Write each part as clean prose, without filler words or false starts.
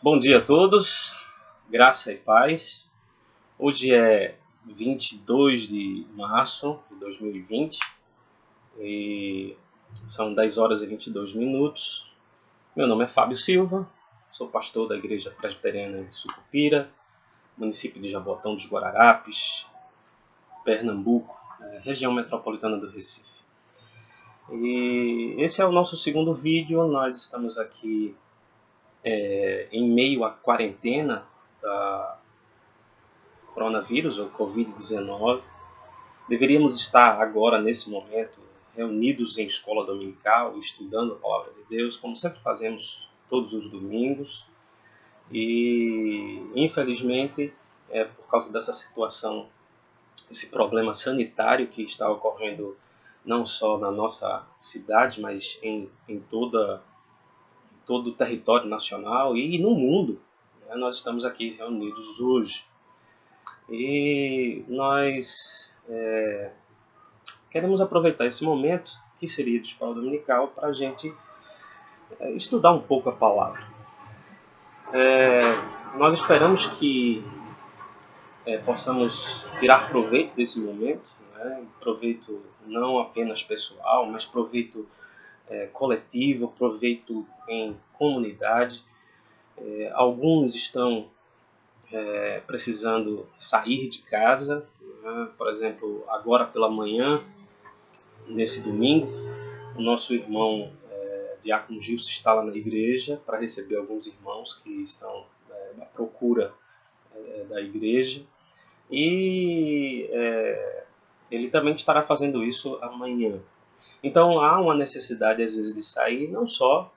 Bom dia a todos, graça e paz. Hoje é 22 de março de 2020 e são 10 horas e 22 minutos. Meu nome é Fábio Silva, sou pastor da Igreja Presbiteriana de Sucupira, município de Jaboatão dos Guararapes, Pernambuco, região metropolitana do Recife. E esse é o nosso segundo vídeo. Nós estamos aqui em meio à quarentena da coronavírus, ou Covid-19. Deveríamos estar agora, nesse momento, reunidos em escola dominical, estudando a Palavra de Deus, como sempre fazemos todos os domingos. E, infelizmente, por causa dessa situação, esse problema sanitário que está ocorrendo não só na nossa cidade, mas em todo o território nacional e no mundo, nós estamos aqui reunidos hoje. E nós queremos aproveitar esse momento, que seria de escola dominical, para a gente estudar um pouco a palavra. Nós esperamos que possamos tirar proveito desse momento, proveito não apenas pessoal, mas proveito coletivo, proveito em comunidade. Alguns estão precisando sair de casa, por exemplo, agora pela manhã, nesse domingo, o nosso irmão Diácono Gilson está lá na igreja para receber alguns irmãos que estão à procura da igreja, e ele também estará fazendo isso amanhã. Então há uma necessidade às vezes de sair, não só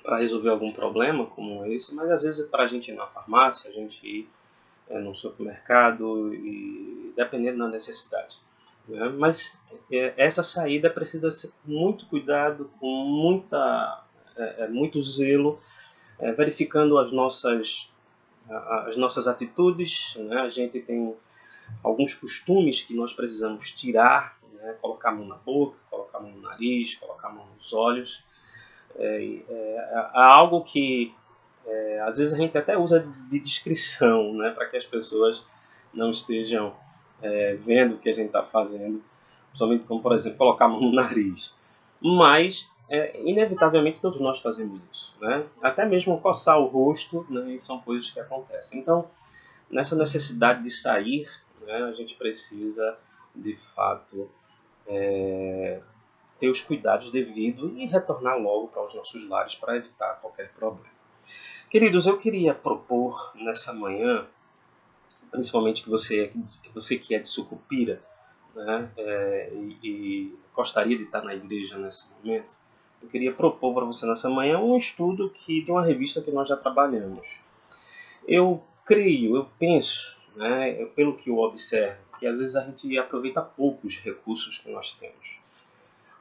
para resolver algum problema como esse, mas às vezes para a gente ir na farmácia, a gente ir no supermercado, e dependendo da necessidade. Mas essa saída precisa ser com muito cuidado, com muito zelo, verificando as nossas atitudes. A gente tem alguns costumes que nós precisamos tirar, colocar a mão na boca, colocar a mão no nariz, colocar a mão nos olhos. Há algo que às vezes a gente até usa de descrição, para que as pessoas não estejam vendo o que a gente está fazendo, principalmente como, por exemplo, colocar a mão no nariz. Mas, inevitavelmente, todos nós fazemos isso. Até mesmo coçar o rosto, são coisas que acontecem. Então, nessa necessidade de sair, a gente precisa, de fato, ter os cuidados devidos e retornar logo para os nossos lares para evitar qualquer problema. Queridos, eu queria propor nessa manhã, principalmente que você que é de Sucupira, e gostaria de estar na igreja nesse momento, eu queria propor para você nessa manhã um estudo de uma revista que nós já trabalhamos. Eu penso, pelo que eu observo, que às vezes a gente aproveita pouco os recursos que nós temos.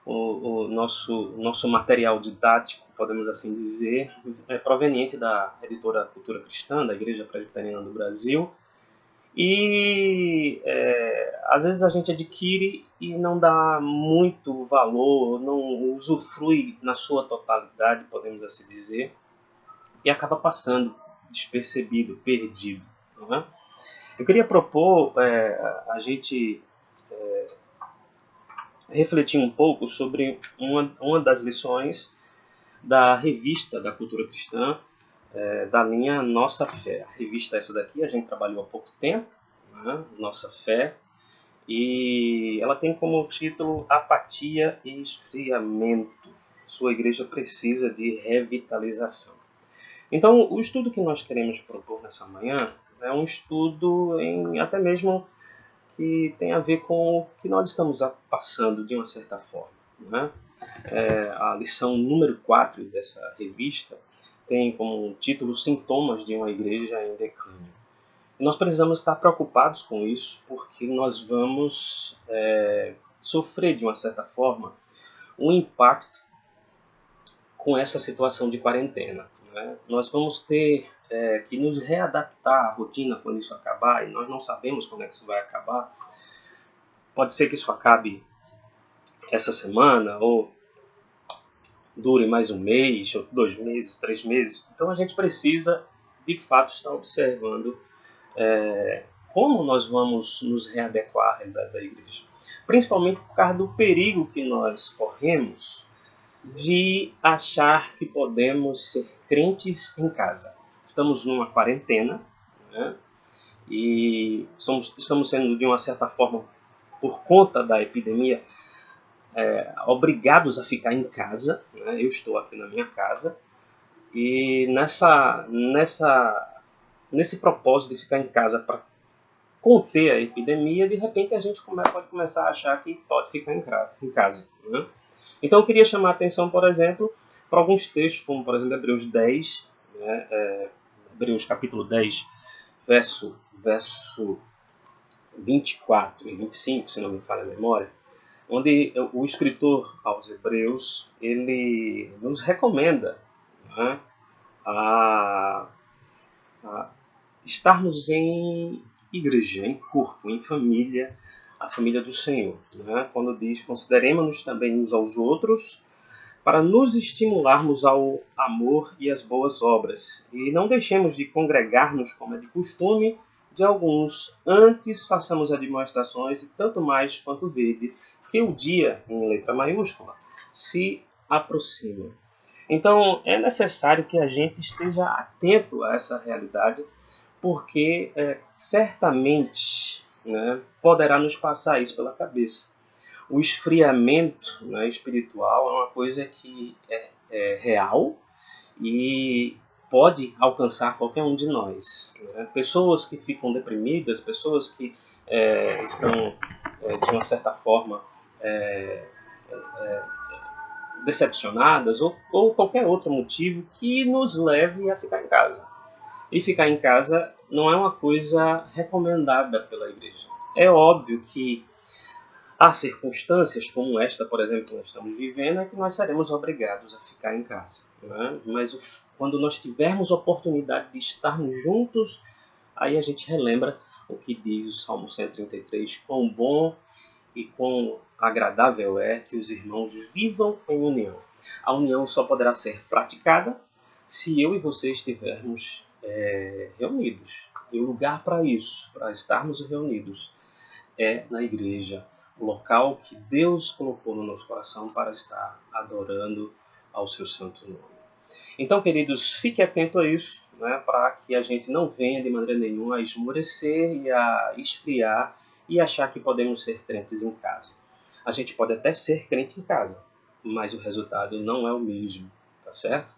O nosso material didático, podemos assim dizer, é proveniente da editora Cultura Cristã, da Igreja Presbiteriana do Brasil, e às vezes a gente adquire e não dá muito valor, não usufrui na sua totalidade, podemos assim dizer, e acaba passando despercebido, perdido. Não é? Eu queria propor a gente refletir um pouco sobre uma das lições da revista da Cultura Cristã, da linha Nossa Fé. A revista essa daqui a gente trabalhou há pouco tempo, Nossa Fé, e ela tem como título Apatia e Esfriamento. Sua igreja precisa de revitalização. Então, o estudo que nós queremos propor nessa manhã é um estudo até mesmo que tem a ver com o que nós estamos passando de uma certa forma. A lição número 4 dessa revista tem como título Sintomas de uma Igreja em Declínio. E nós precisamos estar preocupados com isso, porque nós vamos sofrer de uma certa forma um impacto com essa situação de quarentena. Nós vamos ter que nos readaptar à rotina quando isso acabar, e nós não sabemos quando é que isso vai acabar. Pode ser que isso acabe essa semana, ou dure mais um mês, ou 2 meses, 3 meses. Então a gente precisa, de fato, estar observando como nós vamos nos readequar à realidade da igreja. Principalmente por causa do perigo que nós corremos de achar que podemos ser crentes em casa. Estamos numa quarentena, né? E estamos sendo, de uma certa forma, por conta da epidemia, obrigados a ficar em casa. Né? Eu estou aqui na minha casa e nesse propósito de ficar em casa para conter a epidemia, de repente a gente pode começar a achar que pode ficar em casa. Né? Então eu queria chamar a atenção, por exemplo, para alguns textos, como por exemplo Hebreus 10, né? Hebreus capítulo 10, verso 24 e 25, se não me falha a memória, onde o escritor aos Hebreus ele nos recomenda, né, a estarmos em igreja, em corpo, em família, a família do Senhor. Né? Quando diz, consideremos-nos também uns aos outros, para nos estimularmos ao amor e às boas obras. E não deixemos de congregar-nos, como é de costume, de alguns. Antes façamos admoestações, e tanto mais quanto vede que o dia, em letra maiúscula, se aproxima. Então, é necessário que a gente esteja atento a essa realidade, porque certamente, né, poderá nos passar isso pela cabeça. O esfriamento, né, espiritual é uma coisa que é real e pode alcançar qualquer um de nós. Né? Pessoas que ficam deprimidas, pessoas que estão, de uma certa forma, decepcionadas ou qualquer outro motivo que nos leve a ficar em casa. E ficar em casa não é uma coisa recomendada pela igreja. É óbvio que há circunstâncias como esta, por exemplo, que nós estamos vivendo, é que nós seremos obrigados a ficar em casa. Né? Mas quando nós tivermos oportunidade de estarmos juntos, aí a gente relembra o que diz o Salmo 133, quão bom e quão agradável é que os irmãos vivam em união. A união só poderá ser praticada se eu e você estivermos reunidos. E o lugar para isso, para estarmos reunidos, é na igreja, o local que Deus colocou no nosso coração para estar adorando ao seu santo nome. Então, queridos, fique atento a isso, né, para que a gente não venha de maneira nenhuma a esmorecer e a esfriar e achar que podemos ser crentes em casa. A gente pode até ser crente em casa, mas o resultado não é o mesmo, tá certo?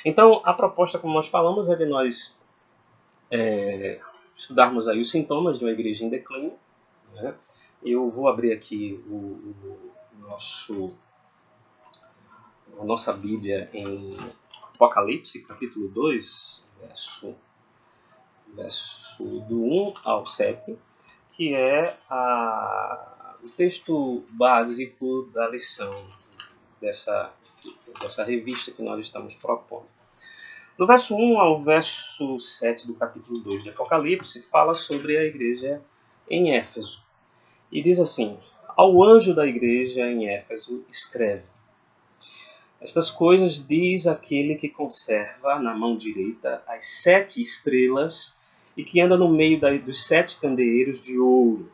Então, a proposta, como nós falamos, é de nós estudarmos aí os sintomas de uma igreja em declínio. Né? Eu vou abrir aqui a nossa Bíblia em Apocalipse, capítulo 2, verso do 1 ao 7, que é o texto básico da lição dessa revista que nós estamos propondo. Do verso 1 ao verso 7 do capítulo 2 de Apocalipse, fala sobre a igreja em Éfeso. E diz assim: ao anjo da igreja em Éfeso escreve: estas coisas diz aquele que conserva na mão direita as 7 estrelas e que anda no meio dos 7 candeeiros de ouro.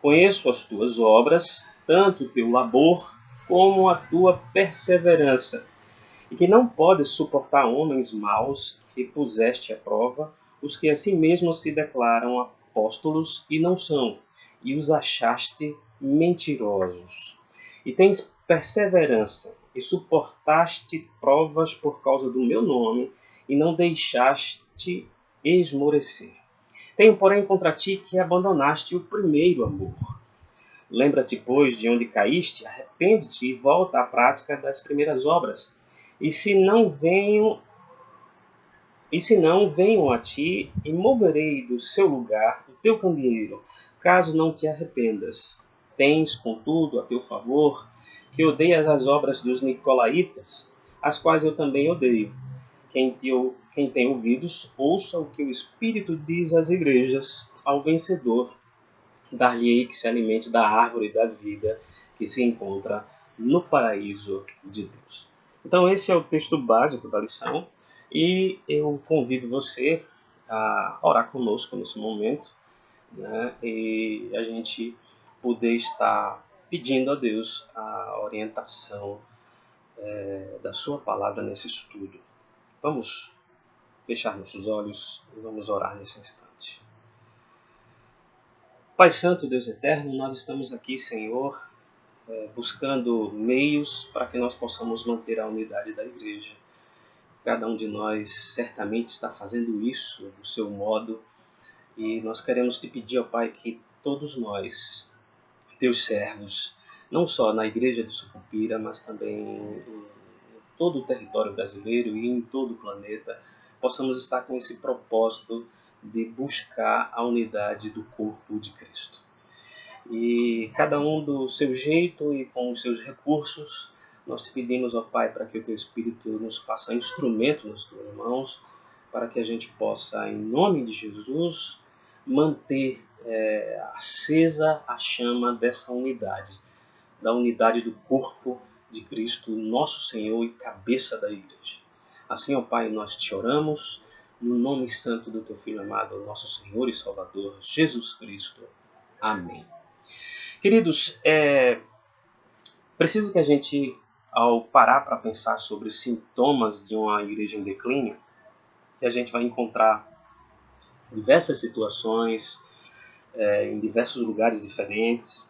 Conheço as tuas obras, tanto o teu labor como a tua perseverança, e que não podes suportar homens maus que puseste à prova, os que a si mesmos se declaram apóstolos e não são, e os achaste mentirosos. E tens perseverança, e suportaste provas por causa do meu nome, e não deixaste esmorecer. Tenho, porém, contra ti que abandonaste o primeiro amor. Lembra-te, pois, de onde caíste, arrepende-te e volta à prática das primeiras obras. E se não venham a ti, e moverei do seu lugar o teu candeeiro, caso não te arrependas. Tens, contudo, a teu favor, que odeias as obras dos nicolaítas, as quais eu também odeio. Quem tem ouvidos, ouça o que o Espírito diz às igrejas. Ao vencedor, dar-lhe-ei que se alimente da árvore da vida que se encontra no paraíso de Deus. Então esse é o texto básico da lição e eu convido você a orar conosco nesse momento, né? E a gente poder estar pedindo a Deus a orientação da sua palavra nesse estudo. Vamos fechar nossos olhos e vamos orar nesse instante. Pai Santo, Deus Eterno, nós estamos aqui, Senhor, buscando meios para que nós possamos manter a unidade da igreja. Cada um de nós certamente está fazendo isso do seu modo e nós queremos te pedir, ó Pai, que todos nós, teus servos, não só na igreja de Sucupira, mas também em todo o território brasileiro e em todo o planeta, possamos estar com esse propósito de buscar a unidade do corpo de Cristo. E cada um do seu jeito e com os seus recursos, nós te pedimos, ó Pai, para que o Teu Espírito nos faça instrumento nas Tuas mãos, para que a gente possa, em nome de Jesus, manter acesa a chama dessa unidade, da unidade do corpo de Cristo, nosso Senhor e cabeça da igreja. Assim, ó Pai, nós te oramos, no nome santo do Teu Filho amado, nosso Senhor e Salvador, Jesus Cristo. Amém. Queridos, preciso que a gente, ao parar para pensar sobre os sintomas de uma igreja em declínio, que a gente vai encontrar diversas situações, em diversos lugares diferentes.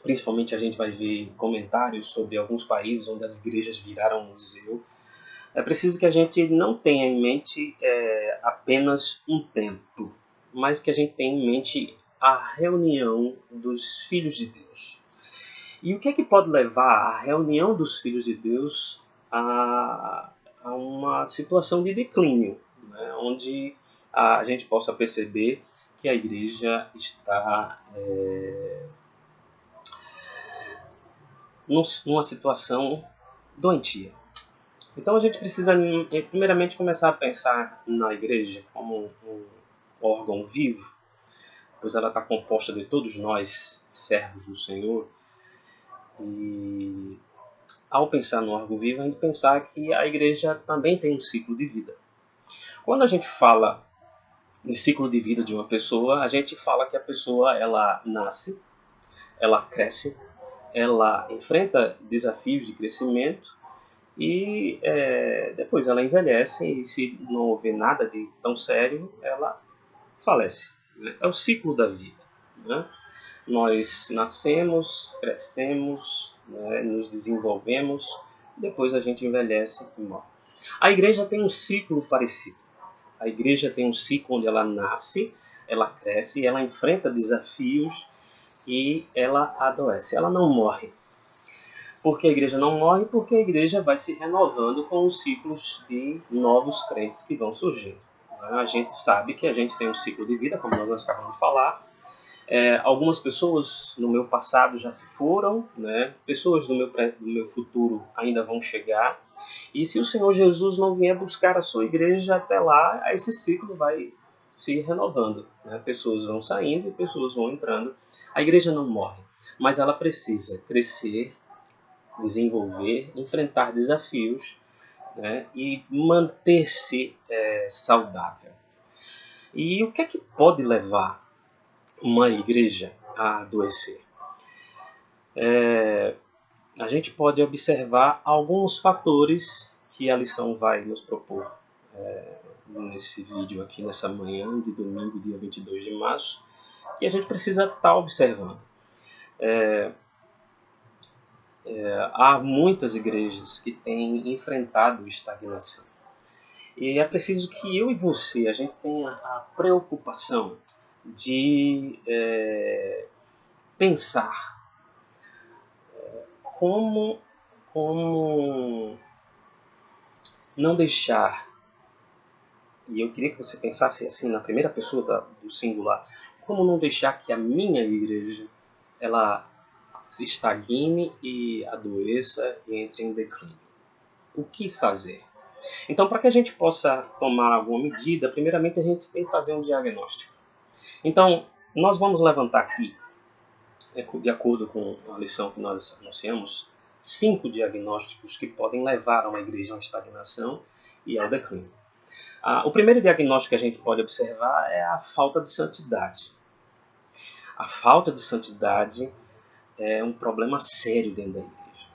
Principalmente a gente vai ver comentários sobre alguns países onde as igrejas viraram museu. É preciso que a gente não tenha em mente apenas um templo, mas que a gente tenha em mente a reunião dos filhos de Deus. E o que é que pode levar a reunião dos filhos de Deus a uma situação de declínio, né? Onde a gente possa perceber que a igreja está numa situação doentia. Então a gente precisa primeiramente começar a pensar na igreja como um órgão vivo, pois ela está composta de todos nós, servos do Senhor. E ao pensar no órgão vivo, a gente pensar que a igreja também tem um ciclo de vida. Quando a gente fala em ciclo de vida de uma pessoa, a gente fala que a pessoa ela nasce, ela cresce, ela enfrenta desafios de crescimento e depois ela envelhece e se não houver nada de tão sério, ela falece. Né? É o ciclo da vida. Né? Nós nascemos, crescemos, né? Nos desenvolvemos, depois a gente envelhece e morre. A igreja tem um ciclo parecido. A igreja tem um ciclo onde ela nasce, ela cresce, ela enfrenta desafios e ela adoece. Ela não morre. Por que a igreja não morre? Porque a igreja vai se renovando com os ciclos de novos crentes que vão surgindo. A gente sabe que a gente tem um ciclo de vida, como nós acabamos de falar. Algumas pessoas no meu passado já se foram, né? Pessoas do meu futuro ainda vão chegar. E se o Senhor Jesus não vier buscar a sua igreja até lá, esse ciclo vai se renovando. Né? Pessoas vão saindo e pessoas vão entrando. A igreja não morre, mas ela precisa crescer, desenvolver, enfrentar desafios, né? E manter-se saudável. E o que é que pode levar uma igreja a adoecer? A gente pode observar alguns fatores que a lição vai nos propor nesse vídeo aqui, nessa manhã de domingo, dia 22 de março, que a gente precisa estar observando. Há muitas igrejas que têm enfrentado estagnação. E é preciso que eu e você, a gente tenha a preocupação de pensar como não deixar, e eu queria que você pensasse assim na primeira pessoa do singular, como não deixar que a minha igreja ela se estagne e adoeça e entre em declínio. O que fazer? Então, para que a gente possa tomar alguma medida, primeiramente a gente tem que fazer um diagnóstico. Então, nós vamos levantar aqui, de acordo com a lição que nós anunciamos, 5 diagnósticos que podem levar uma igreja a uma estagnação e ao declínio. O primeiro diagnóstico que a gente pode observar é a falta de santidade. A falta de santidade é um problema sério dentro da igreja.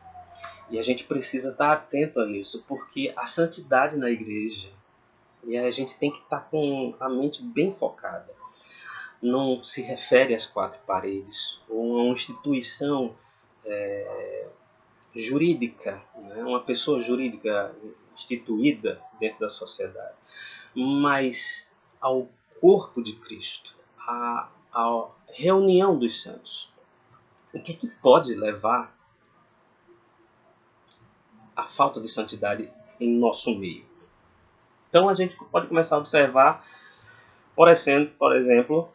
E a gente precisa estar atento a isso, porque a santidade na igreja, e a gente tem que estar com a mente bem focada. Não se refere às 4 paredes, ou a uma instituição jurídica, né? Uma pessoa jurídica instituída dentro da sociedade, mas ao corpo de Cristo, à reunião dos santos. O que é que pode levar à falta de santidade em nosso meio? Então a gente pode começar a observar, por exemplo,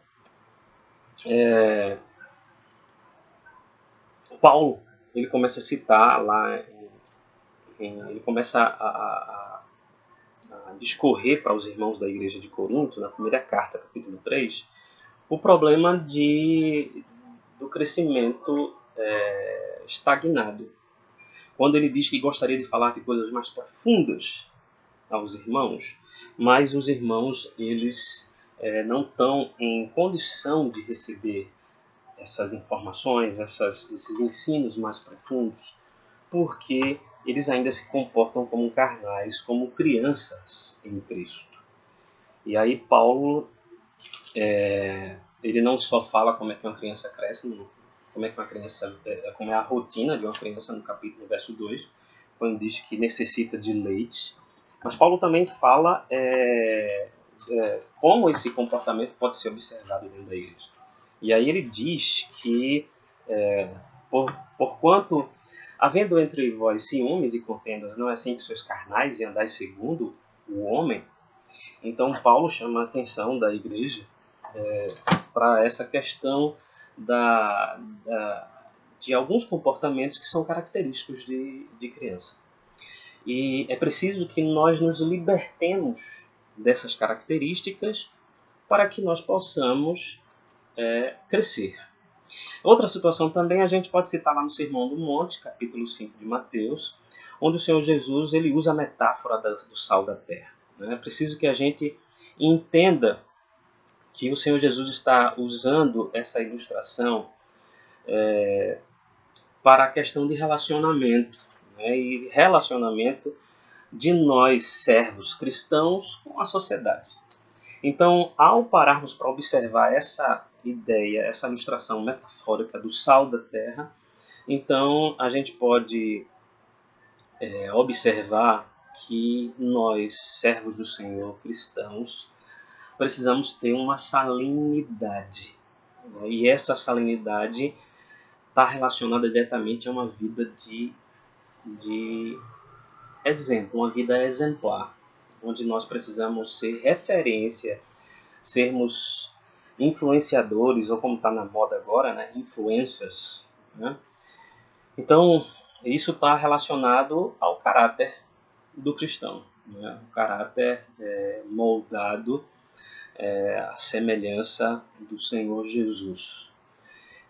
Paulo, ele começa a citar lá, ele começa a discorrer para os irmãos da igreja de Corinto, na primeira carta, capítulo 3, o problema do crescimento estagnado. Quando ele diz que gostaria de falar de coisas mais profundas aos irmãos, mas os irmãos eles não estão em condição de receber essas informações, esses ensinos mais profundos, porque eles ainda se comportam como carnais, como crianças em Cristo. E aí Paulo, ele não só fala como é que uma criança cresce, como é a rotina de uma criança no verso 2, quando diz que necessita de leite, mas Paulo também fala como esse comportamento pode ser observado dentro da igreja. E aí ele diz que, porquanto, havendo entre vós ciúmes e contendas, não é assim que sois carnais e andais segundo o homem? Então Paulo chama a atenção da igreja para essa questão de alguns comportamentos que são característicos de criança. E é preciso que nós nos libertemos dessas características para que nós possamos crescer. Outra situação também a gente pode citar lá no Sermão do Monte, capítulo 5 de Mateus, onde o Senhor Jesus ele usa a metáfora do sal da terra. É preciso que a gente entenda que o Senhor Jesus está usando essa ilustração para a questão de relacionamento, né? E relacionamento de nós, servos cristãos, com a sociedade. Então, ao pararmos para observar essa ideia, essa ilustração metafórica do sal da terra, então a gente pode observar que nós, servos do Senhor, cristãos, precisamos ter uma salinidade. Né? E essa salinidade está relacionada diretamente a uma vida de exemplo, uma vida exemplar, onde nós precisamos ser referência, sermos influenciadores, ou como está na moda agora, né? Influencers. Né? Então, isso está relacionado ao caráter do cristão, né? O caráter moldado à semelhança do Senhor Jesus.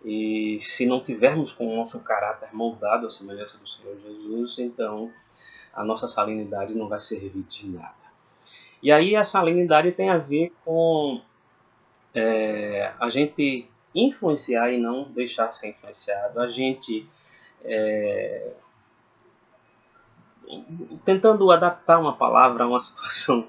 E se não tivermos com o nosso caráter moldado à semelhança do Senhor Jesus, então a nossa salinidade não vai servir de nada. E aí a salinidade tem a ver com a gente influenciar e não deixar ser influenciado, a gente tentando adaptar uma palavra a uma situação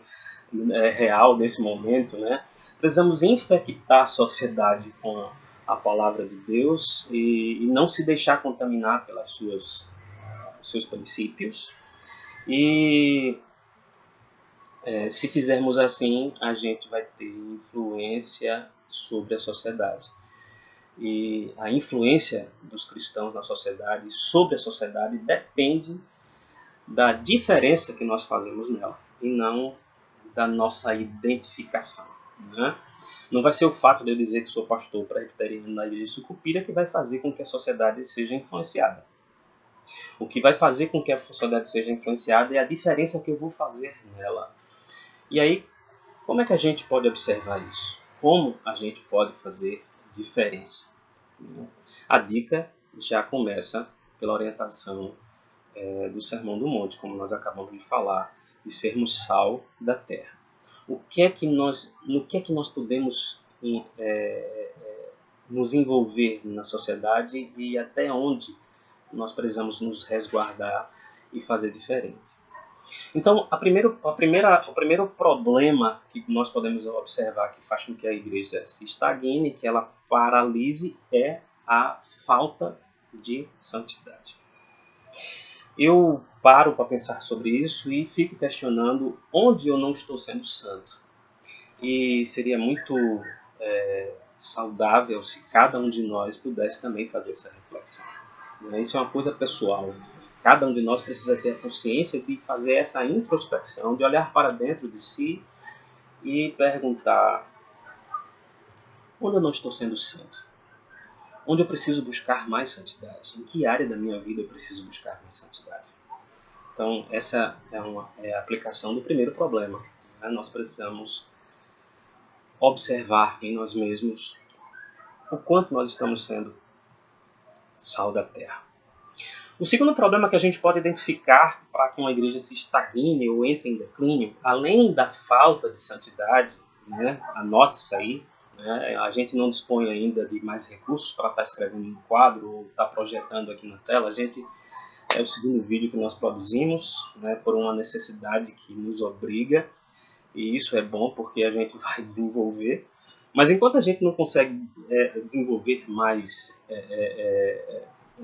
real nesse momento, né? Precisamos infectar a sociedade com a palavra de Deus e não se deixar contaminar pelos seus princípios. E se fizermos assim, a gente vai ter influência sobre a sociedade. E a influência dos cristãos na sociedade, sobre a sociedade, depende da diferença que nós fazemos nela e não da nossa identificação. Né? Não vai ser o fato de eu dizer que sou pastor presbiteriano na igreja de Sucupira que vai fazer com que a sociedade seja influenciada. O que vai fazer com que a sociedade seja influenciada é a diferença que eu vou fazer nela. E aí, como é que a gente pode observar isso? Como a gente pode fazer diferença? A dica já começa pela orientação do Sermão do Monte, como nós acabamos de falar, de sermos sal da terra. No que é que nós podemos nos envolver na sociedade e até onde nós precisamos nos resguardar e fazer diferente. Então, o primeiro problema que nós podemos observar que faz com que a igreja se estagne, que ela paralise, é a falta de santidade. Eu paro para pensar sobre isso e fico questionando onde eu não estou sendo santo. E seria muito saudável se cada um de nós pudesse também fazer essa reflexão. Isso é uma coisa pessoal. Cada um de nós precisa ter a consciência de fazer essa introspecção, de olhar para dentro de si e perguntar: onde eu não estou sendo santo? Onde eu preciso buscar mais santidade? Em que área da minha vida eu preciso buscar mais santidade? Então, essa é a aplicação do primeiro problema. Nós precisamos observar em nós mesmos o quanto nós estamos sendo sal da terra. O segundo problema que a gente pode identificar para que uma igreja se estagne ou entre em declínio, além da falta de santidade, anote isso aí, a gente não dispõe ainda de mais recursos para estar escrevendo um quadro ou estar projetando aqui na tela. É o segundo vídeo que nós produzimos, por uma necessidade que nos obriga, e isso é bom porque a gente vai desenvolver. Mas enquanto a gente não consegue desenvolver mais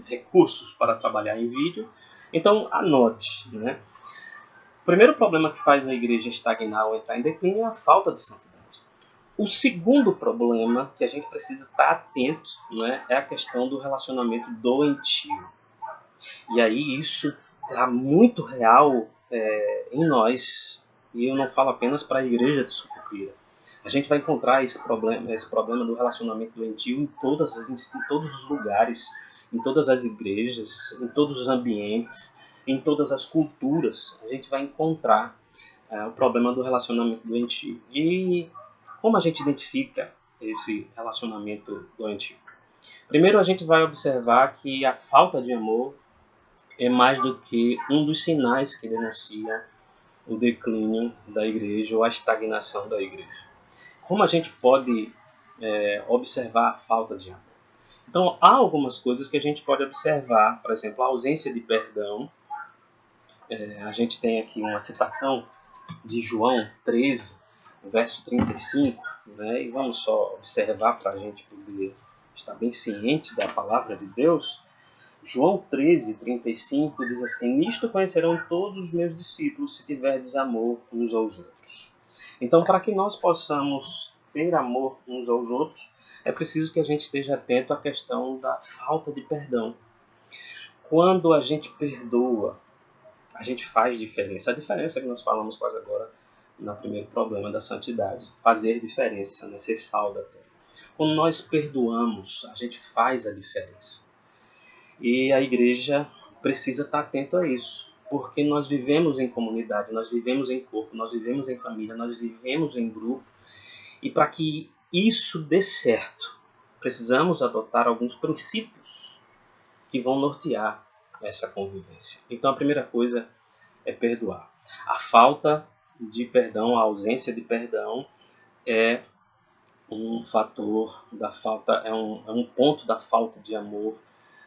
recursos para trabalhar em vídeo, então anote. O primeiro problema que faz a igreja estagnar ou entrar em declínio é a falta de santidade. O segundo problema que a gente precisa estar atento é a questão do relacionamento doentio. E aí isso está muito real em nós, e eu não falo apenas para a igreja de Sucupira. A gente vai encontrar esse problema do relacionamento doentio em todos os lugares, em todas as igrejas, em todos os ambientes, em todas as culturas. A gente vai encontrar o problema do relacionamento doentio. E como a gente identifica esse relacionamento doentio? Primeiro, a gente vai observar que a falta de amor é mais do que um dos sinais que denuncia o declínio da igreja ou a estagnação da igreja. Como a gente pode observar a falta de amor? Então, há algumas coisas que a gente pode observar, por exemplo, a ausência de perdão. A gente tem aqui uma citação de João 13, verso 35, e vamos só observar para a gente poder estar bem ciente da palavra de Deus. João 13, 35 diz assim: nisto conhecerão todos os meus discípulos se tiverdes amor uns aos outros. Então, para que nós possamos ter amor uns aos outros, é preciso que a gente esteja atento à questão da falta de perdão. Quando a gente perdoa, a gente faz diferença. A diferença que nós falamos quase agora no primeiro problema da santidade. Fazer diferença, ser sal da terra. Quando nós perdoamos, a gente faz a diferença. E a igreja precisa estar atento a isso, porque nós vivemos em comunidade, nós vivemos em corpo, nós vivemos em família, nós vivemos em grupo. E para que isso dê certo, precisamos adotar alguns princípios que vão nortear essa convivência. Então a primeira coisa é perdoar. A falta de perdão, a ausência de perdão é um fator da falta, é um ponto da falta de amor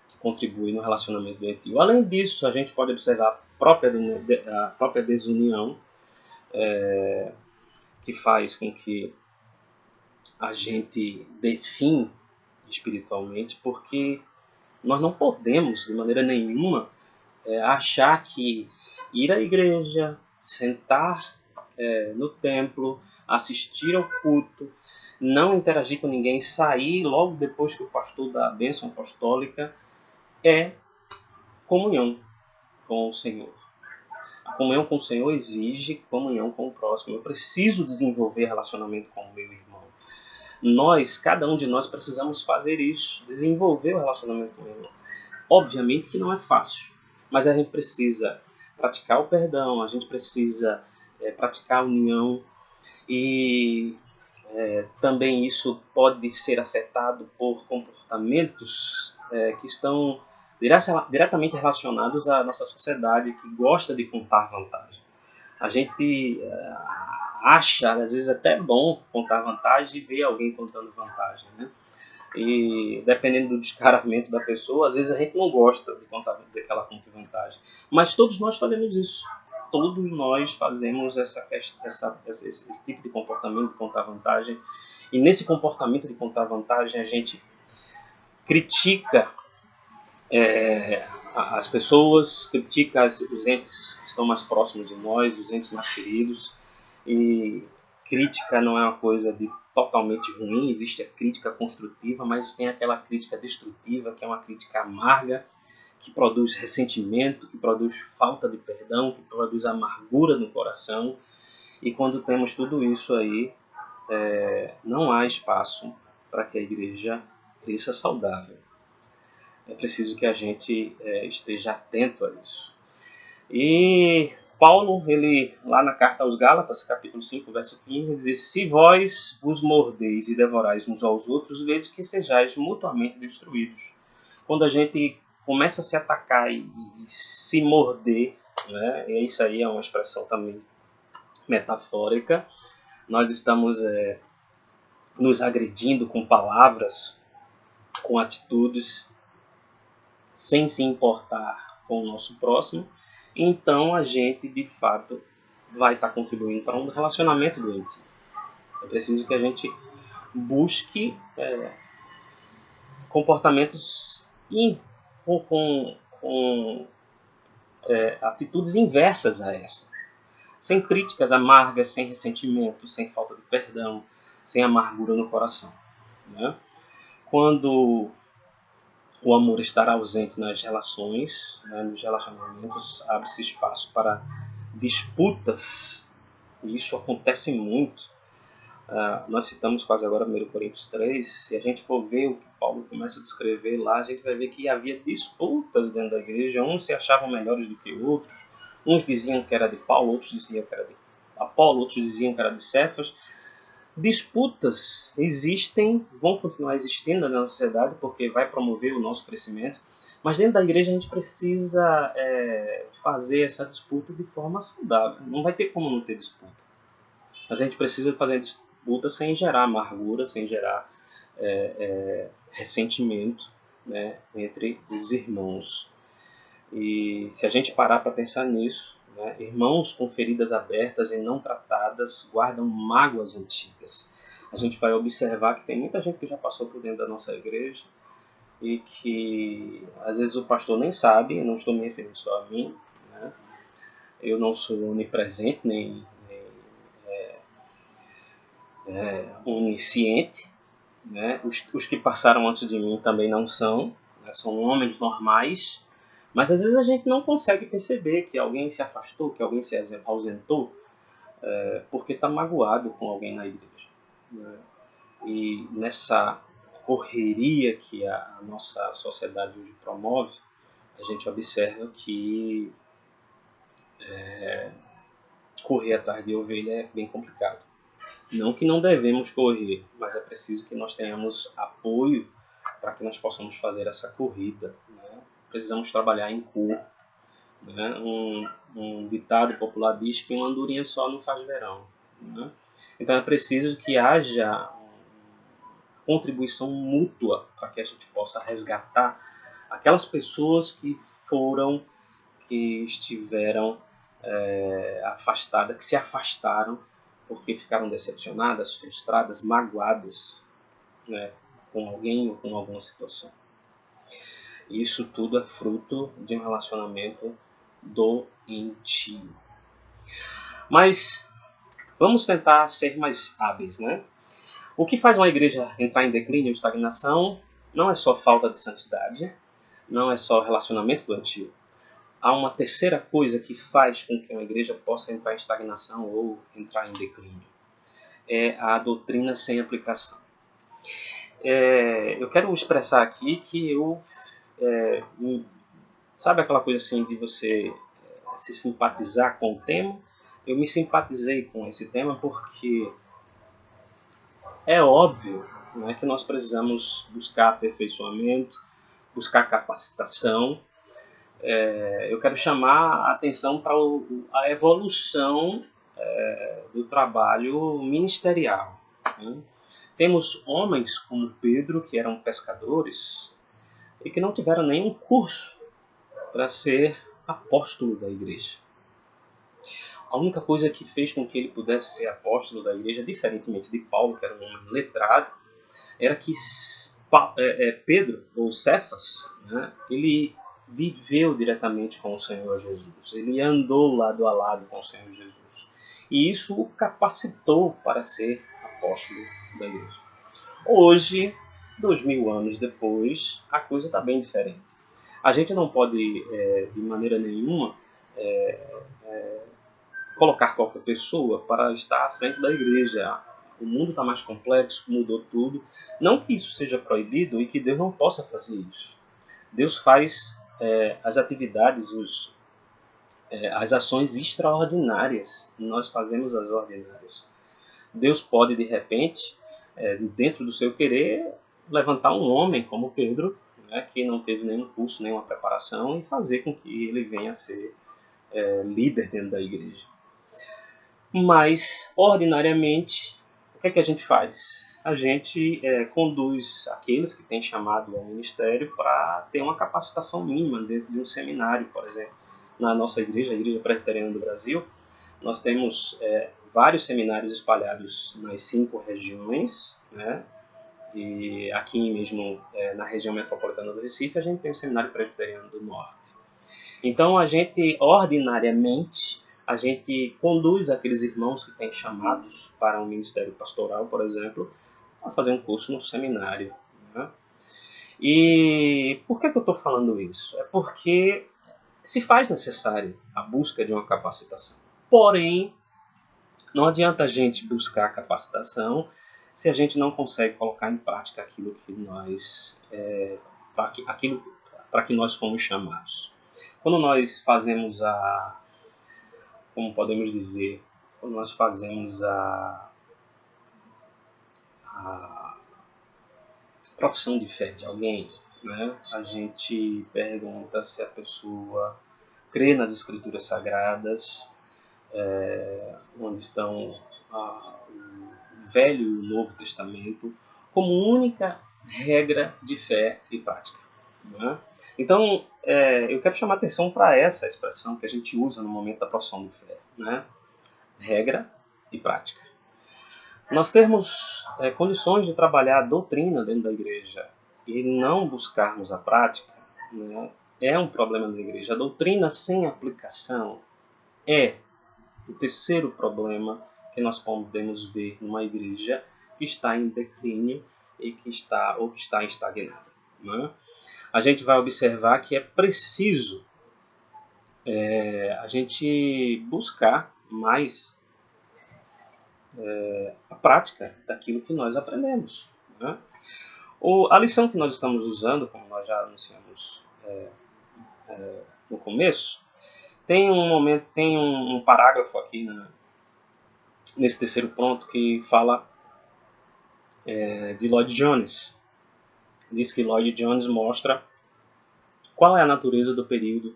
que contribui no relacionamento doentio. Além disso, a gente pode observar a própria desunião, que faz com que a gente define espiritualmente, porque nós não podemos, de maneira nenhuma, achar que ir à igreja, sentar no templo, assistir ao culto, não interagir com ninguém, sair logo depois que o pastor dá a bênção apostólica, é comunhão com o Senhor. A comunhão com o Senhor exige comunhão com o próximo. Eu preciso desenvolver relacionamento com o meu irmão. Cada um de nós precisamos fazer isso, desenvolver o relacionamento com o irmão. Obviamente que não é fácil, mas a gente precisa praticar o perdão, a gente precisa praticar a união, e também isso pode ser afetado por comportamentos que estão diretamente relacionados à nossa sociedade que gosta de contar vantagem. A gente acha, às vezes, até bom contar vantagem e ver alguém contando vantagem, né? E dependendo do descaramento da pessoa, às vezes a gente não gosta de contar de que ela conte vantagem. Mas todos nós fazemos isso. Todos nós fazemos esse tipo de comportamento de contar vantagem. E nesse comportamento de contar vantagem, a gente critica as pessoas, critica os entes que estão mais próximos de nós, os entes mais queridos. E crítica não é uma coisa totalmente ruim, existe a crítica construtiva, mas tem aquela crítica destrutiva, que é uma crítica amarga, que produz ressentimento, que produz falta de perdão, que produz amargura no coração. E quando temos tudo isso aí, não há espaço para que a igreja cresça saudável. É preciso que a gente esteja atento a isso. E Paulo, ele, lá na carta aos Gálatas, capítulo 5, verso 15, ele diz: se vós vos mordeis e devorais uns aos outros, vede que sejais mutuamente destruídos. Quando a gente começa a se atacar e se morder, né, e isso aí é uma expressão também metafórica, nós estamos nos agredindo com palavras, com atitudes, sem se importar com o nosso próximo, então a gente, de fato, vai estar contribuindo para um relacionamento doentio. É preciso que a gente busque comportamentos com atitudes inversas a essa. Sem críticas amargas, sem ressentimento, sem falta de perdão, sem amargura no coração. Né? Quando o amor estará ausente nas relações, né, nos relacionamentos, abre-se espaço para disputas, e isso acontece muito. Nós citamos quase agora 1 Coríntios 3, se a gente for ver o que Paulo começa a descrever lá, a gente vai ver que havia disputas dentro da igreja, uns se achavam melhores do que outros, uns diziam que era de Paulo, outros diziam que era de Apolo, outros diziam que era de Cefas. Disputas existem, vão continuar existindo na sociedade porque vai promover o nosso crescimento, mas dentro da igreja a gente precisa fazer essa disputa de forma saudável. Não vai ter como não ter disputa. Mas a gente precisa fazer disputa sem gerar amargura, sem gerar ressentimento, né, entre os irmãos. E se a gente parar para pensar nisso, né, irmãos com feridas abertas e não tratadas guardam mágoas antigas. A gente vai observar que tem muita gente que já passou por dentro da nossa igreja e que às vezes o pastor nem sabe, não estou me referindo só a mim, né? Eu não sou onipresente nem onisciente, né? Os que passaram antes de mim também não são, né? São homens normais. Mas às vezes a gente não consegue perceber que alguém se afastou, que alguém se ausentou, porque está magoado com alguém na igreja. Né? E nessa correria que a nossa sociedade hoje promove, a gente observa que correr atrás de ovelha é bem complicado. Não que não devemos correr, mas é preciso que nós tenhamos apoio para que nós possamos fazer essa corrida. Né? Precisamos trabalhar em corpo. Né? Um ditado popular diz que uma andorinha só não faz verão. Né? Então é preciso que haja contribuição mútua para que a gente possa resgatar aquelas pessoas que estiveram afastadas, que se afastaram porque ficaram decepcionadas, frustradas, magoadas, né, com alguém ou com alguma situação. Isso tudo é fruto de um relacionamento doentio. Mas vamos tentar ser mais hábeis, né? O que faz uma igreja entrar em declínio ou estagnação não é só falta de santidade, não é só relacionamento doentio. Há uma terceira coisa que faz com que uma igreja possa entrar em estagnação ou entrar em declínio. É a doutrina sem aplicação. Eu quero expressar aqui que sabe aquela coisa assim de você se simpatizar com o tema? Eu me simpatizei com esse tema porque é óbvio, né, que nós precisamos buscar aperfeiçoamento, buscar capacitação. Eu quero chamar a atenção para a evolução do trabalho ministerial, né? Temos homens como Pedro, que eram pescadores e que não tiveram nenhum curso para ser apóstolo da igreja. A única coisa que fez com que ele pudesse ser apóstolo da igreja, diferentemente de Paulo, que era um homem letrado, era que Pedro, ou Cefas, né, ele viveu diretamente com o Senhor Jesus. Ele andou lado a lado com o Senhor Jesus. E isso o capacitou para ser apóstolo da igreja. Hoje, 2000 anos depois, a coisa está bem diferente. A gente não pode, de maneira nenhuma, colocar qualquer pessoa para estar à frente da igreja. O mundo está mais complexo, mudou tudo. Não que isso seja proibido e que Deus não possa fazer isso. Deus faz as atividades, as ações extraordinárias. Nós fazemos as ordinárias. Deus pode, de repente, dentro do seu querer, levantar um homem como Pedro, né, que não teve nenhum curso, nenhuma preparação, e fazer com que ele venha a ser líder dentro da igreja. Mas, ordinariamente, o que é que a gente faz? A gente conduz aqueles que têm chamado ao ministério para ter uma capacitação mínima dentro de um seminário, por exemplo. Na nossa igreja, a Igreja Presbiteriana do Brasil, nós temos vários seminários espalhados nas 5 regiões, né? E aqui mesmo, na região metropolitana do Recife, a gente tem o Seminário Presbiteriano do Norte. Então, ordinariamente, a gente conduz aqueles irmãos que têm chamados para um ministério pastoral, por exemplo, a fazer um curso no seminário, né? E por que eu estou falando isso? É porque se faz necessário a busca de uma capacitação. Porém, não adianta a gente buscar capacitação se a gente não consegue colocar em prática aquilo que nós, para que nós fomos chamados. Quando nós fazemos como podemos dizer, quando nós fazemos a profissão de fé de alguém, né, a gente pergunta se a pessoa crê nas Escrituras Sagradas, onde estão o Velho e o Novo Testamento, como única regra de fé e prática, né? Então, eu quero chamar atenção para essa expressão que a gente usa no momento da profissão de fé, né? Regra e prática. Nós termos condições de trabalhar a doutrina dentro da igreja e não buscarmos a prática, né, é um problema da igreja. A doutrina sem aplicação é o terceiro problema que nós podemos ver numa igreja que está em declínio e que está estagnada, né? A gente vai observar que é preciso a gente buscar mais a prática daquilo que nós aprendemos, né? A lição que nós estamos usando, como nós já anunciamos no começo, tem um parágrafo aqui nesse terceiro ponto que fala de Lloyd Jones. Diz que Lloyd Jones mostra qual é a natureza do perigo,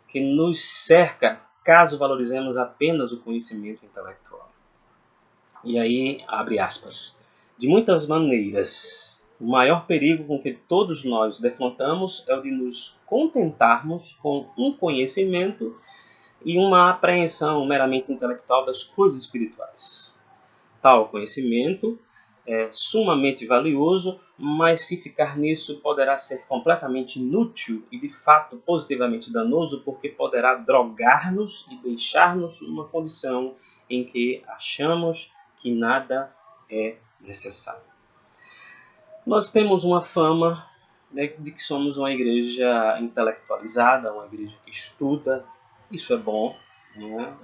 que nos cerca caso valorizemos apenas o conhecimento intelectual. E aí, abre aspas. De muitas maneiras, o maior perigo com que todos nós defrontamos é o de nos contentarmos com um conhecimento e uma apreensão meramente intelectual das coisas espirituais. Tal conhecimento é sumamente valioso, mas se ficar nisso poderá ser completamente inútil e de fato positivamente danoso, porque poderá drogar-nos e deixar-nos numa condição em que achamos que nada é necessário. Nós temos uma fama, né, de que somos uma igreja intelectualizada, uma igreja que estuda. Isso é bom, né?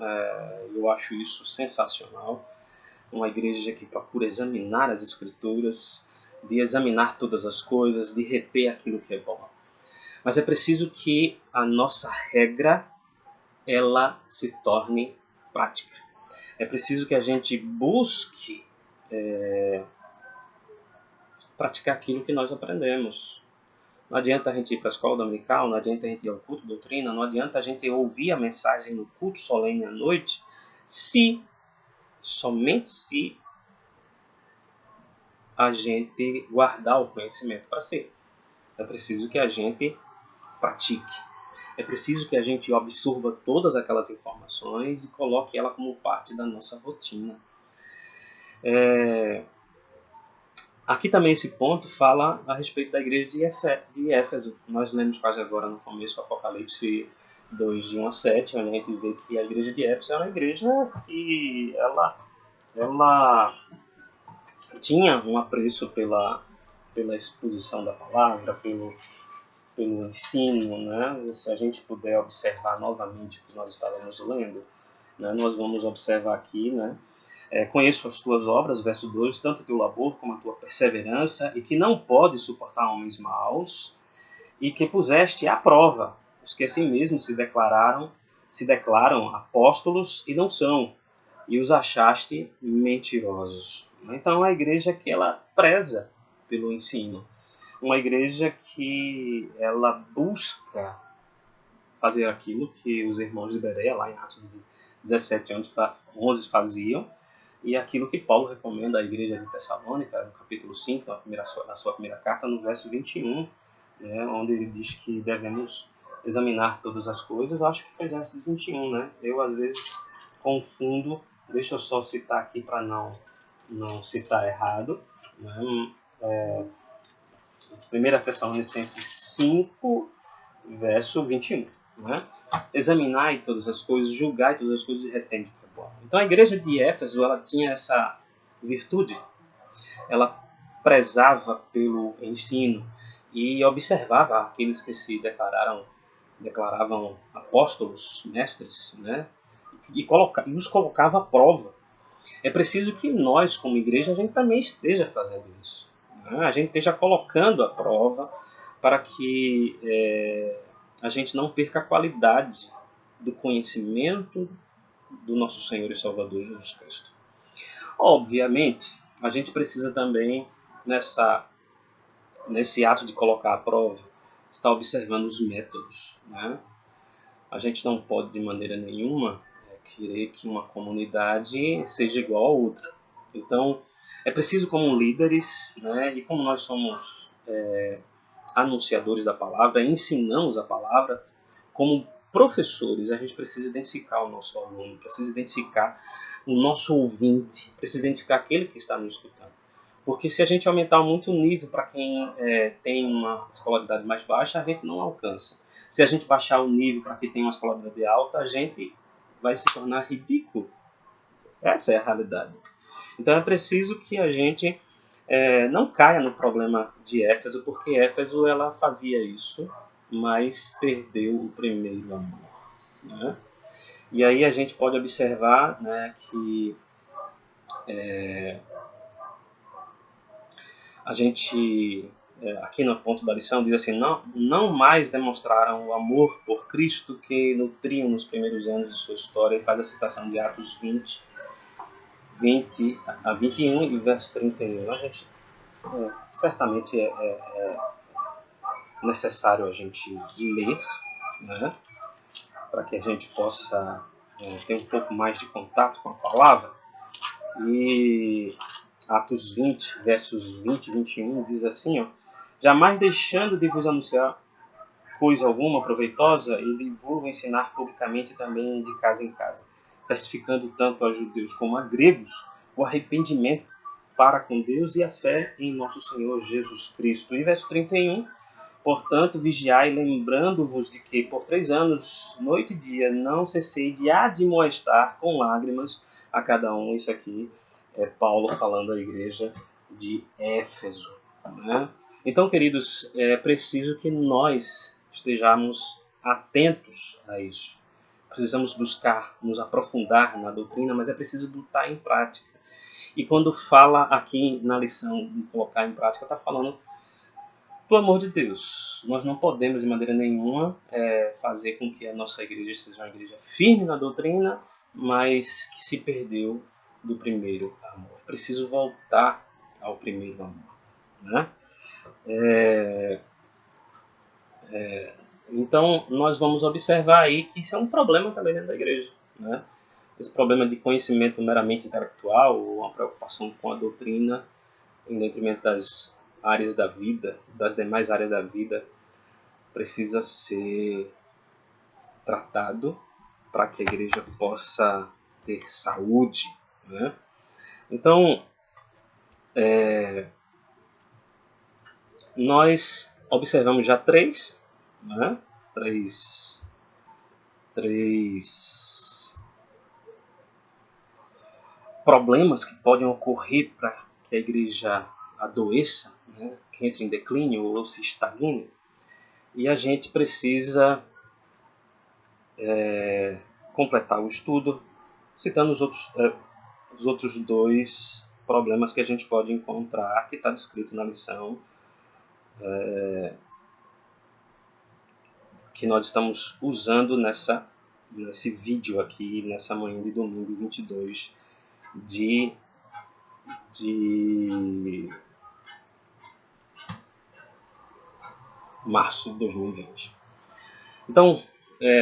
Eu acho isso sensacional. Uma igreja que procura examinar as Escrituras, de examinar todas as coisas, de reter aquilo que é bom. Mas é preciso que a nossa regra ela se torne prática. É preciso que a gente busque praticar aquilo que nós aprendemos. Não adianta a gente ir para a escola dominical, não adianta a gente ir ao culto de doutrina, não adianta a gente ouvir a mensagem no culto solene à noite, somente se a gente guardar o conhecimento para si. É preciso que a gente pratique. É preciso que a gente absorva todas aquelas informações e coloque ela como parte da nossa rotina. Aqui também esse ponto fala a respeito da igreja de Éfeso. Nós lemos quase agora no começo, Apocalipse 2, de 1 a 7, onde a gente vê que a igreja de Éfeso é uma igreja que ela tinha um apreço pela exposição da palavra, pelo ensino, né? Se a gente puder observar novamente o que nós estávamos lendo, né? Nós vamos observar aqui, né? Conheço as tuas obras, verso 2, tanto o teu labor como a tua perseverança, e que não podes suportar homens maus, e que puseste à prova os que assim mesmo se declaram apóstolos e não são, e os achaste mentirosos. Então, a igreja que ela preza pelo ensino, uma igreja que ela busca fazer aquilo que os irmãos de Bereia, lá em Atos 17, 11 faziam, e aquilo que Paulo recomenda à igreja de Tessalônica, no capítulo 5, na sua primeira carta, no verso 21, né, onde ele diz que devemos examinar todas as coisas. Acho que foi verso 21, né? Eu, às vezes, confundo. Deixa eu só citar aqui para não citar errado. Né? 1 Tessalonicenses 5, verso 21. Né? Examinai todas as coisas, julgai todas as coisas e retende o que é bom. Então a igreja de Éfeso, ela tinha essa virtude. Ela prezava pelo ensino e observava aqueles que se declaravam apóstolos, mestres, né? E os colocava à prova. É preciso que nós, como igreja, a gente também esteja fazendo isso. Né? A gente esteja colocando à prova para que a gente não perca a qualidade do conhecimento do nosso Senhor e Salvador Jesus Cristo. Obviamente, a gente precisa também, nesse ato de colocar à prova, estar observando os métodos. Né? A gente não pode, de maneira nenhuma, querer que uma comunidade seja igual a outra. Então, é preciso, como líderes, né, e como nós somos anunciadores da palavra, ensinamos a palavra, como professores, a gente precisa identificar o nosso aluno, precisa identificar o nosso ouvinte, precisa identificar aquele que está nos escutando. Porque se a gente aumentar muito o nível para quem tem uma escolaridade mais baixa, a gente não alcança. Se a gente baixar o nível para quem tem uma escolaridade alta, a gente vai se tornar ridículo. Essa é a realidade. Então é preciso que a gente não caia no problema de Éfeso, porque Éfeso ela fazia isso, mas perdeu o primeiro amor. Né? E aí a gente pode observar, né, que a gente, aqui no ponto da lição, diz assim, não mais demonstraram o amor por Cristo que nutriam nos primeiros anos de sua história, e faz a citação de Atos 20 a 21 e verso 31. A gente, certamente é necessário a gente ler, né, para que a gente possa ter um pouco mais de contato com a palavra. E Atos 20, versos 20 e 21, diz assim, ó, jamais deixando de vos anunciar coisa alguma proveitosa, e de vos ensinar publicamente também de casa em casa, testificando tanto a judeus como a gregos o arrependimento para com Deus e a fé em nosso Senhor Jesus Cristo. E verso 31, portanto, vigiai, lembrando-vos de que por 3 anos, noite e dia, não cessei de admoestar com lágrimas a cada um. Isso aqui é Paulo falando à igreja de Éfeso. Né? Então, queridos, é preciso que nós estejamos atentos a isso. Precisamos buscar nos aprofundar na doutrina, mas é preciso botar em prática. E quando fala aqui na lição de colocar em prática, está falando do amor de Deus. Nós não podemos, de maneira nenhuma, fazer com que a nossa igreja seja uma igreja firme na doutrina, mas que se perdeu do primeiro amor. É preciso voltar ao primeiro amor. né? Então, nós vamos observar aí que isso é um problema também dentro da igreja, né? Esse problema de conhecimento meramente intelectual, ou uma preocupação com a doutrina, em detrimento das áreas da vida, das demais áreas da vida, precisa ser tratado para que a igreja possa ter saúde, né? Então, nós observamos já né? três problemas que podem ocorrer para que a igreja adoeça, né? Que entre em declínio ou se estagne. E a gente precisa completar o estudo citando os outros dois problemas que a gente pode encontrar, que está descrito na lição que nós estamos usando nesse vídeo aqui, nessa manhã de domingo 22 de março de 2020. Então,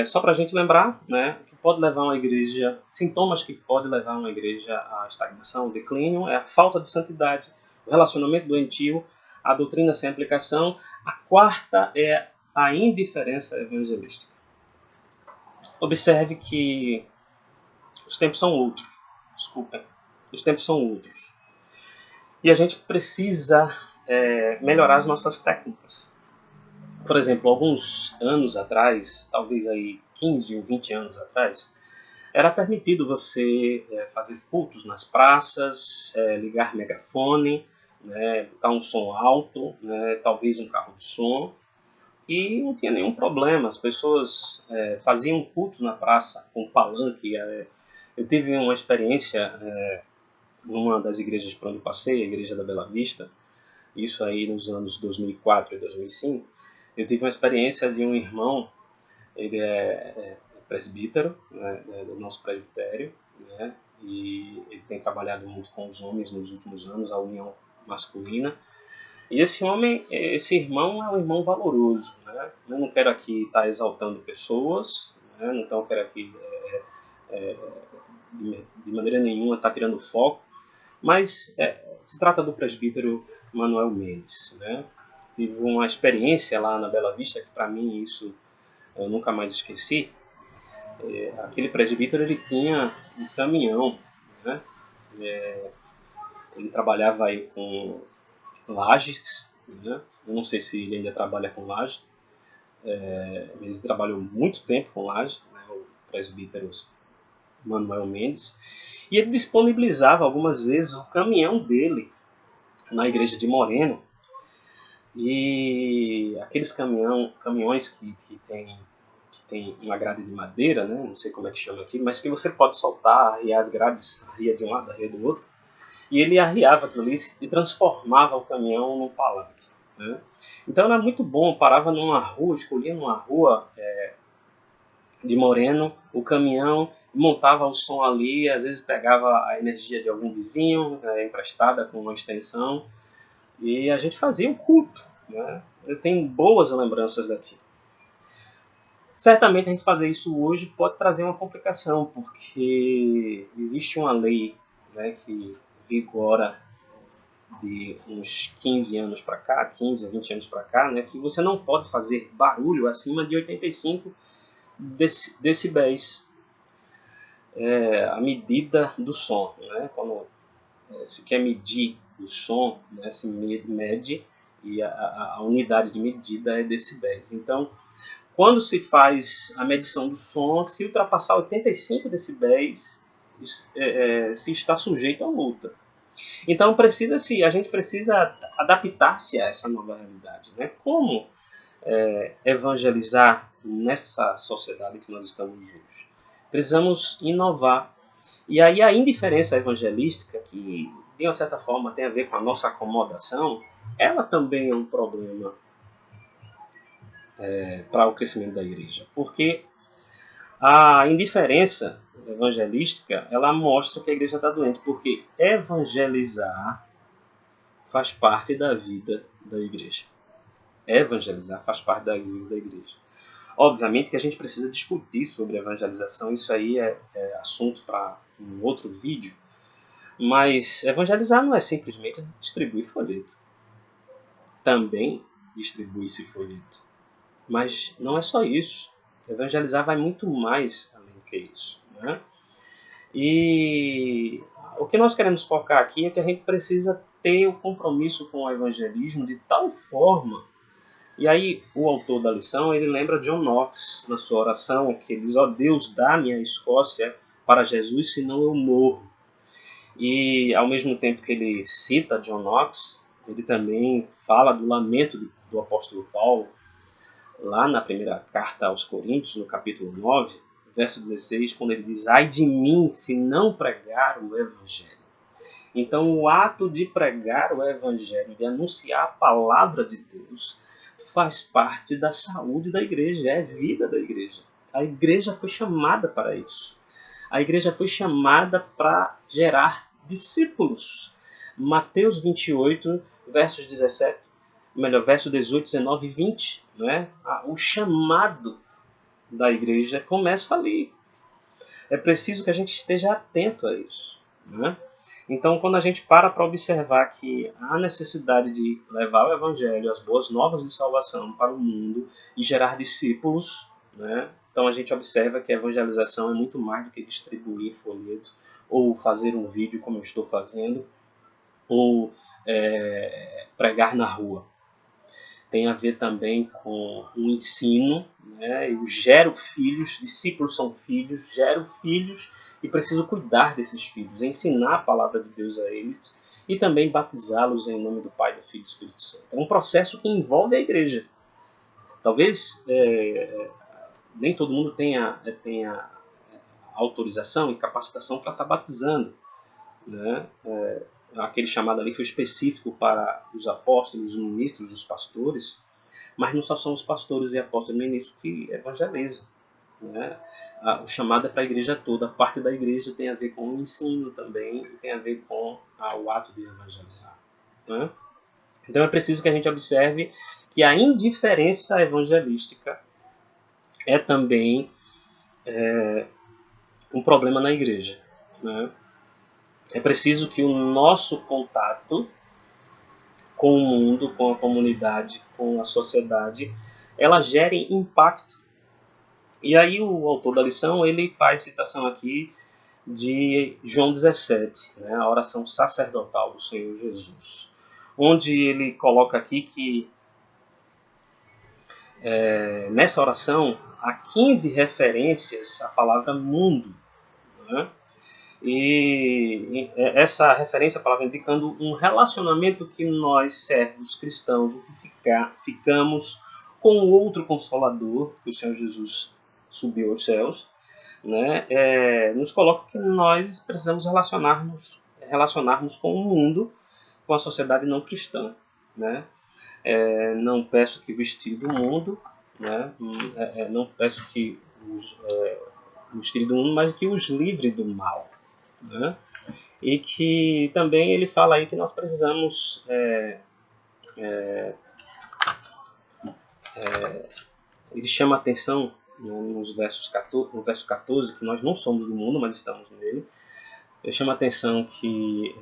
só para a gente lembrar, né, que pode levar uma igreja, sintomas que podem levar uma igreja à estagnação, ao declínio, é a falta de santidade, o relacionamento doentio, a doutrina sem aplicação. A quarta é a indiferença evangelística. Observe que os tempos são outros. Desculpem. Os tempos são outros. E a gente precisa melhorar as nossas técnicas. Por exemplo, alguns anos atrás, talvez aí 15 ou 20 anos atrás, era permitido você fazer cultos nas praças, ligar megafone, né, botar um som alto, né, talvez um carro de som, e não tinha nenhum problema. As pessoas faziam cultos na praça com palanque. Eu tive uma experiência numa das igrejas por onde eu passei, a Igreja da Bela Vista, isso aí nos anos 2004 e 2005. Eu tive uma experiência de um irmão, ele é presbítero, né, do nosso presbitério, né, e ele tem trabalhado muito com os homens nos últimos anos, a união masculina. E esse irmão é um irmão valoroso, né? Eu não quero aqui estar exaltando pessoas, né? Então eu quero aqui de maneira nenhuma estar tirando foco, mas se trata do presbítero Manuel Mendes, né? Tive uma experiência lá na Bela Vista que para mim isso eu nunca mais esqueci. Aquele presbítero ele tinha um caminhão, né? Ele trabalhava aí com lajes, né? Eu não sei se ele ainda trabalha com laje, ele trabalhou muito tempo com laje, né? O presbítero Manuel Mendes, e ele disponibilizava algumas vezes o caminhão dele na igreja de Moreno, e aqueles caminhões que tem uma grade de madeira, né? Não sei como é que chama aqui, mas que você pode soltar, arriar as grades, arria de um lado, arria do outro, e ele arriava aquilo ali e transformava o caminhão num palanque, né? Então era muito bom, parava numa rua, escolhia numa rua de Moreno o caminhão, montava o som ali, às vezes pegava a energia de algum vizinho emprestada com uma extensão, e a gente fazia um culto, né? Eu tenho boas lembranças daqui. Certamente a gente fazer isso hoje pode trazer uma complicação, porque existe uma lei, né, que vigora de uns 15 anos para cá, 15 a 20 anos para cá, né, que você não pode fazer barulho acima de 85 decibéis, a medida do som, né? Quando se quer medir o som, né, se mede e a unidade de medida é decibéis. Então, quando se faz a medição do som, se ultrapassar 85 decibéis, se está sujeito a multa. Então a gente precisa adaptar-se a essa nova realidade, né? Como evangelizar nessa sociedade que nós estamos hoje? Precisamos inovar. E aí a indiferença evangelística, que de uma certa forma tem a ver com a nossa acomodação, ela também é um problema para o crescimento da igreja. Porque a indiferença evangelística, ela mostra que a igreja está doente. Porque evangelizar faz parte da vida da igreja. Evangelizar faz parte da vida da igreja. Obviamente que a gente precisa discutir sobre evangelização, isso aí é assunto para um outro vídeo, mas evangelizar não é simplesmente distribuir folheto. Também distribui-se folheto. Mas não é só isso. Evangelizar vai muito mais além do que isso, né? E o que nós queremos focar aqui é que a gente precisa ter o compromisso com o evangelismo de tal forma. E aí o autor da lição, ele lembra John Knox na sua oração, que ele diz: ó Deus, dá-me a Escócia para Jesus, senão eu morro. E ao mesmo tempo que ele cita John Knox, ele também fala do lamento do apóstolo Paulo, lá na primeira carta aos Coríntios, no capítulo 9, verso 16, quando ele diz: ai de mim se não pregar o evangelho. Então o ato de pregar o evangelho, de anunciar a palavra de Deus, faz parte da saúde da igreja, é a vida da igreja. A igreja foi chamada para isso. A igreja foi chamada para gerar discípulos. Mateus 28, versos 17, versos 18, 19 e 20. Né? O chamado da igreja começa ali. É preciso que a gente esteja atento a isso. Né? Então, quando a gente para observar que há necessidade de levar o evangelho, as boas novas de salvação para o mundo e gerar discípulos, né? Então a gente observa que a evangelização é muito mais do que distribuir folheto ou fazer um vídeo como eu estou fazendo, ou pregar na rua. Tem a ver também com o ensino, né? Eu gero filhos, discípulos são filhos, gero filhos e preciso cuidar desses filhos, ensinar a palavra de Deus a eles e também batizá-los em nome do Pai, do Filho e do Espírito Santo. É um processo que envolve a igreja. Talvez nem todo mundo tenha autorização e capacitação para estar batizando, né? Aquele chamado ali foi específico para os apóstolos, os ministros, os pastores, mas não só são os pastores e apóstolos e ministros que evangelizam. Né? O chamado é para a igreja toda. A parte da igreja tem a ver com o ensino também e tem a ver com o ato de evangelizar. Né? Então é preciso que a gente observe que a indiferença evangelística é também um problema na igreja. Né? É preciso que o nosso contato com o mundo, com a comunidade, com a sociedade, ela gere impacto. E aí o autor da lição, ele faz citação aqui de João 17, né, a oração sacerdotal do Senhor Jesus, onde ele coloca aqui que nessa oração há 15 referências à palavra mundo. Né? E essa referência, a palavra indicando um relacionamento que nós, servos cristãos, ficamos com o outro Consolador, que o Senhor Jesus subiu aos céus, né? Nos coloca que nós precisamos relacionarmos com o mundo, com a sociedade não cristã. Né? Não peço que vestir do mundo, né? Não peço que os tire do mundo, mas que os livre do mal. Né? E que também ele fala aí que nós precisamos ele chama a atenção, né, no verso 14, que nós não somos do mundo, mas estamos nele. Ele chama a atenção que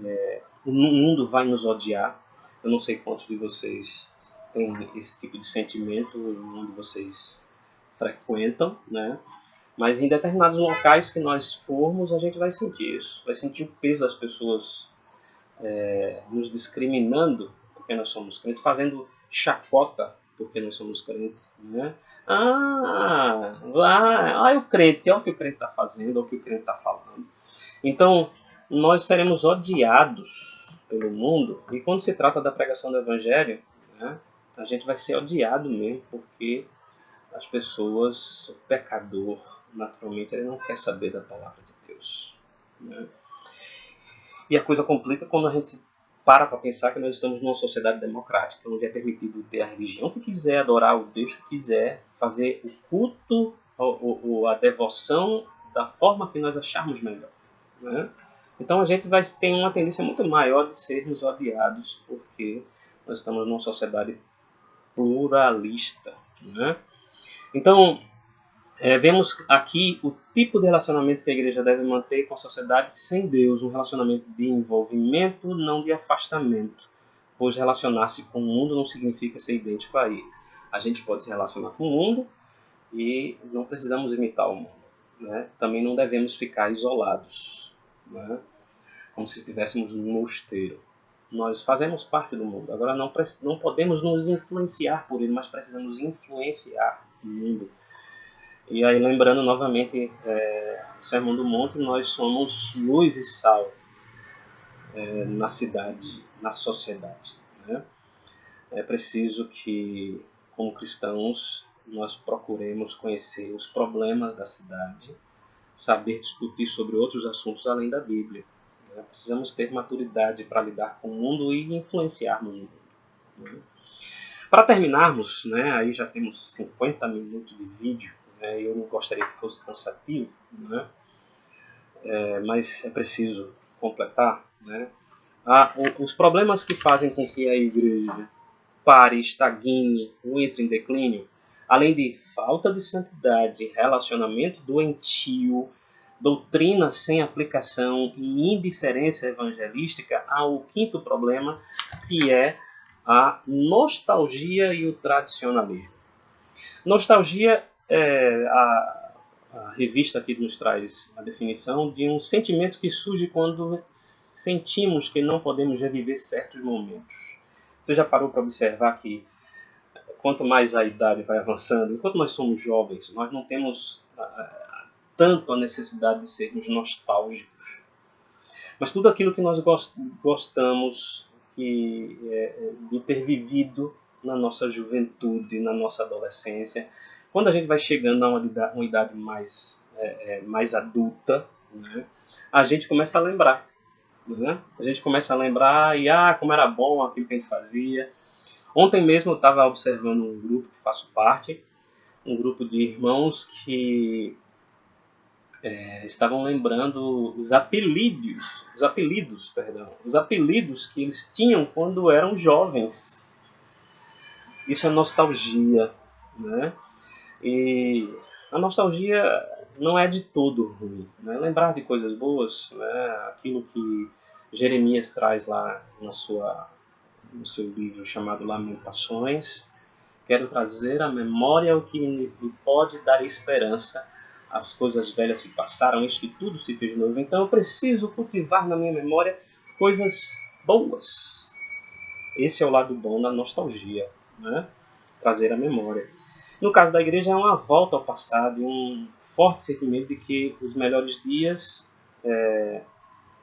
o mundo vai nos odiar. Eu não sei quantos de vocês têm esse tipo de sentimento onde vocês frequentam, né? Mas em determinados locais que nós formos, a gente vai sentir isso. Vai sentir o peso das pessoas nos discriminando porque nós somos crentes, fazendo chacota porque nós somos crentes. Né? O crente, olha o que o crente está fazendo, olha o que o crente está falando. Então, nós seremos odiados pelo mundo, e quando se trata da pregação do Evangelho, né, a gente vai ser odiado mesmo, porque as pessoas, o pecador, naturalmente, ele não quer saber da palavra de Deus. Né? E a coisa complica quando a gente para pensar que nós estamos numa sociedade democrática, onde é permitido ter a religião que quiser, adorar o Deus que quiser, fazer o culto, a devoção da forma que nós acharmos melhor. Né? Então a gente vai ter uma tendência muito maior de sermos odiados, porque nós estamos numa sociedade pluralista, né? Então, vemos aqui o tipo de relacionamento que a igreja deve manter com a sociedade sem Deus, um relacionamento de envolvimento, não de afastamento, pois relacionar-se com o mundo não significa ser idêntico a ele. A gente pode se relacionar com o mundo e não precisamos imitar o mundo, né? Também não devemos ficar isolados, né? Como se estivéssemos num mosteiro. Nós fazemos parte do mundo. Agora não podemos nos influenciar por ele, mas precisamos influenciar o mundo. E aí, lembrando novamente o Sermão do Monte, nós somos luz e sal na cidade, na sociedade, né? É preciso que, como cristãos, nós procuremos conhecer os problemas da cidade, saber discutir sobre outros assuntos além da Bíblia, né? Precisamos ter maturidade para lidar com o mundo e influenciarmos o mundo, né? Para terminarmos, né, aí já temos 50 minutos de vídeo, né, eu não gostaria que fosse cansativo, né, mas é preciso completar, né. Os problemas que fazem com que a igreja pare, estagne ou entre em declínio, além de falta de santidade, relacionamento doentio, doutrina sem aplicação e indiferença evangelística, há o quinto problema, que é a nostalgia e o tradicionalismo. Nostalgia é a revista aqui nos traz a definição de um sentimento que surge quando sentimos que não podemos reviver certos momentos. Você já parou para observar que quanto mais a idade vai avançando, enquanto nós somos jovens, nós não temos tanto a necessidade de sermos nostálgicos. Mas tudo aquilo que nós gostamos de ter vivido na nossa juventude, na nossa adolescência, quando a gente vai chegando a uma idade mais adulta, né, a gente começa a lembrar. Né? A gente começa a lembrar como era bom aquilo que a gente fazia. Ontem mesmo eu estava observando um grupo que faço parte, um grupo de irmãos que estavam lembrando os apelidos que eles tinham quando eram jovens. Isso é nostalgia, né? E a nostalgia não é de todo ruim, né? Lembrar de coisas boas, né? Aquilo que Jeremias traz lá no seu livro chamado Lamentações. Quero trazer à memória o que me pode dar esperança. As coisas velhas se passaram, eis que tudo se fez novo. Então eu preciso cultivar na minha memória coisas boas. Esse é o lado bom da nostalgia, né? Trazer à memória. No caso da igreja é uma volta ao passado, um forte sentimento de que os melhores dias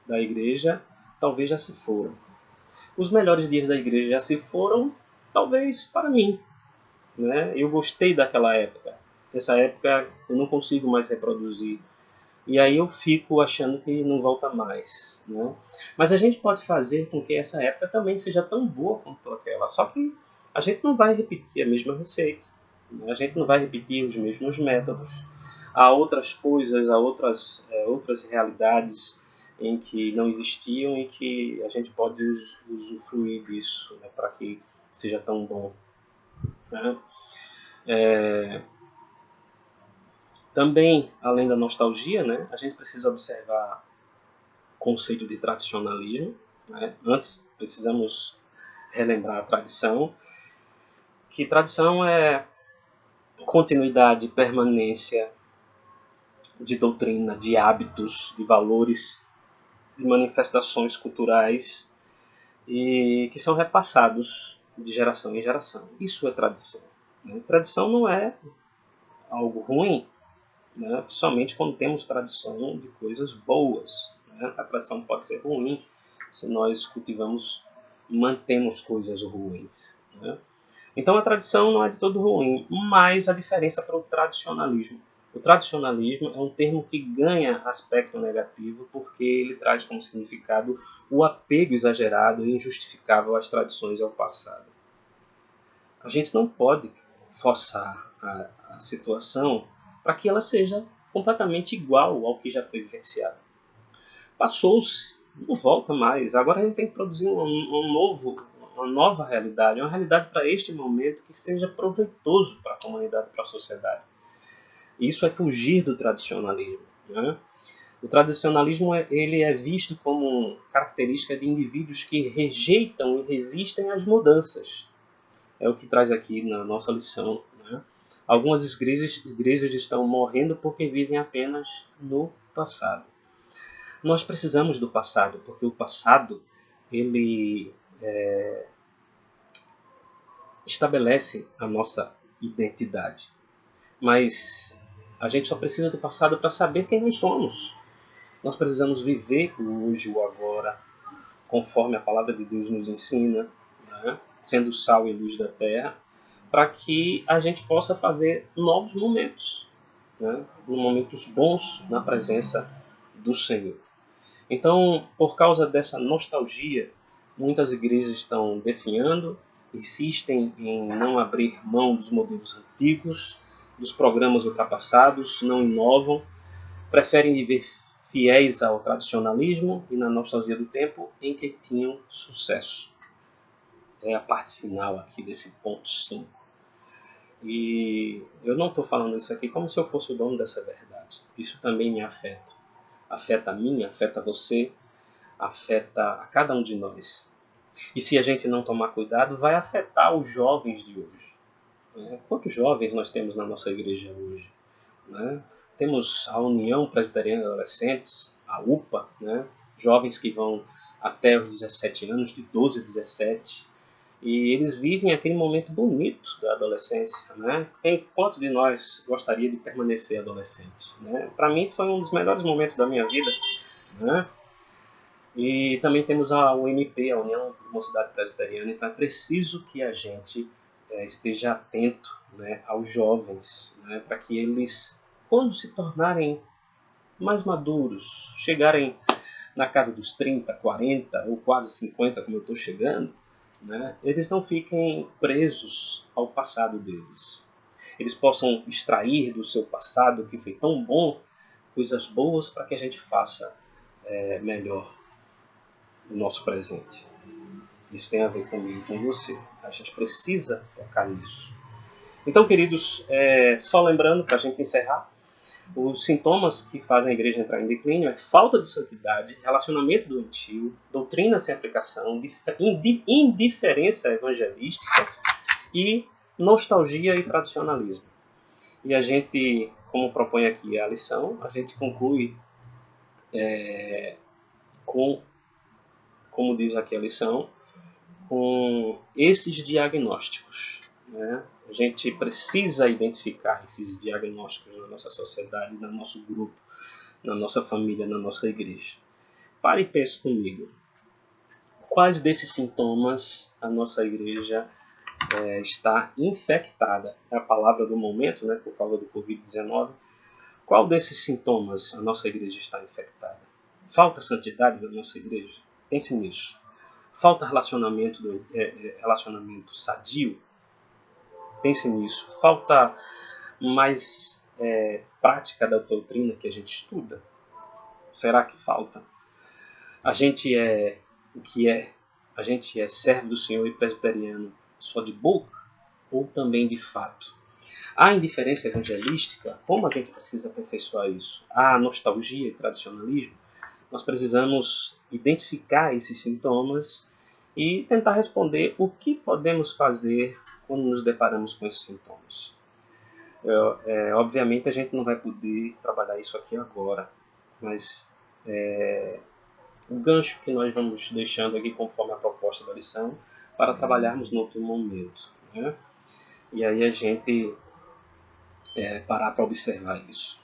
da igreja talvez já se foram. Os melhores dias da igreja já se foram, talvez para mim, né? Eu gostei daquela época. Essa época eu não consigo mais reproduzir. E aí eu fico achando que não volta mais, né? Mas a gente pode fazer com que essa época também seja tão boa quanto aquela. Só que a gente não vai repetir a mesma receita, né? A gente não vai repetir os mesmos métodos. Há outras coisas, há outras realidades em que não existiam e que a gente pode usufruir disso, né, para que seja tão bom, né? Também, além da nostalgia, né, a gente precisa observar o conceito de tradicionalismo, né? Antes, precisamos relembrar a tradição, que tradição é continuidade, permanência de doutrina, de hábitos, de valores, de manifestações culturais e que são repassados de geração em geração. Isso é tradição, né? Tradição não é algo ruim, né? Principalmente quando temos tradição de coisas boas, né? A tradição pode ser ruim se nós cultivamos, mantemos coisas ruins, né? Então a tradição não é de todo ruim, mas a diferença para o tradicionalismo. O tradicionalismo é um termo que ganha aspecto negativo porque ele traz como significado o apego exagerado e injustificável às tradições e ao passado. A gente não pode forçar a situação para que ela seja completamente igual ao que já foi vivenciado. passou-se, não volta mais. Agora a gente tem que produzir uma nova realidade, uma realidade para este momento que seja proveitoso para a comunidade, para a sociedade. Isso é fugir do tradicionalismo, né? O tradicionalismo ele é visto como característica de indivíduos que rejeitam e resistem às mudanças. É o que traz aqui na nossa lição, né? Algumas igrejas estão morrendo porque vivem apenas no passado. Nós precisamos do passado, porque o passado ele estabelece a nossa identidade. Mas a gente só precisa do passado para saber quem nós somos. Nós precisamos viver o hoje e o agora, conforme a palavra de Deus nos ensina, né? Sendo sal e luz da terra, para que a gente possa fazer novos momentos, né? Momentos bons na presença do Senhor. Então, por causa dessa nostalgia, muitas igrejas estão definhando, insistem em não abrir mão dos modelos antigos, dos programas ultrapassados, não inovam, preferem viver fiéis ao tradicionalismo e na nostalgia do tempo em que tinham sucesso. É a parte final aqui desse ponto 5. E eu não estou falando isso aqui como se eu fosse o dono dessa verdade. Isso também me afeta. Afeta a mim, afeta você, afeta a cada um de nós. E se a gente não tomar cuidado, vai afetar os jovens de hoje. Quantos jovens nós temos na nossa igreja hoje? Né? Temos a União Presbiteriana de Adolescentes, a UPA, né? Jovens que vão até os 17 anos, de 12 a 17, e eles vivem aquele momento bonito da adolescência. Né? Quantos de nós gostaria de permanecer adolescente? Né? Para mim foi um dos melhores momentos da minha vida. Né? E também temos a UMP, a União de Mocidade Presbiteriana, então é preciso que a gente esteja atento, né, aos jovens, né, para que eles, quando se tornarem mais maduros, chegarem na casa dos 30, 40 ou quase 50, como eu estou chegando, né, eles não fiquem presos ao passado deles. Eles possam extrair do seu passado, que foi tão bom, coisas boas para que a gente faça melhor o nosso presente. Isso tem a ver comigo, com você. A gente precisa focar nisso. Então, queridos, só lembrando, para a gente encerrar, os sintomas que fazem a igreja entrar em declínio é falta de santidade, relacionamento doentio, doutrina sem aplicação, indiferença evangelística e nostalgia e tradicionalismo. E a gente, como propõe aqui a lição, a gente conclui com, como diz aqui a lição, com esses diagnósticos. Né? A gente precisa identificar esses diagnósticos na nossa sociedade, no nosso grupo, na nossa família, na nossa igreja. Pare e pense comigo. Quais desses sintomas a nossa igreja está infectada? É a palavra do momento, né, por causa do Covid-19. Qual desses sintomas a nossa igreja está infectada? Falta santidade da nossa igreja? Pense nisso. Falta relacionamento sadio? Pense nisso. Falta mais prática da doutrina que a gente estuda? Será que falta? A gente é o que é? A gente é servo do Senhor e presbiteriano só de boca ou também de fato? Há indiferença evangelística? Como a gente precisa aperfeiçoar isso? Há nostalgia e tradicionalismo? Nós precisamos identificar esses sintomas e tentar responder o que podemos fazer quando nos deparamos com esses sintomas. Obviamente a gente não vai poder trabalhar isso aqui agora, mas o gancho que nós vamos deixando aqui conforme a proposta da lição para trabalharmos no outro momento. Né? E aí a gente parar para observar isso.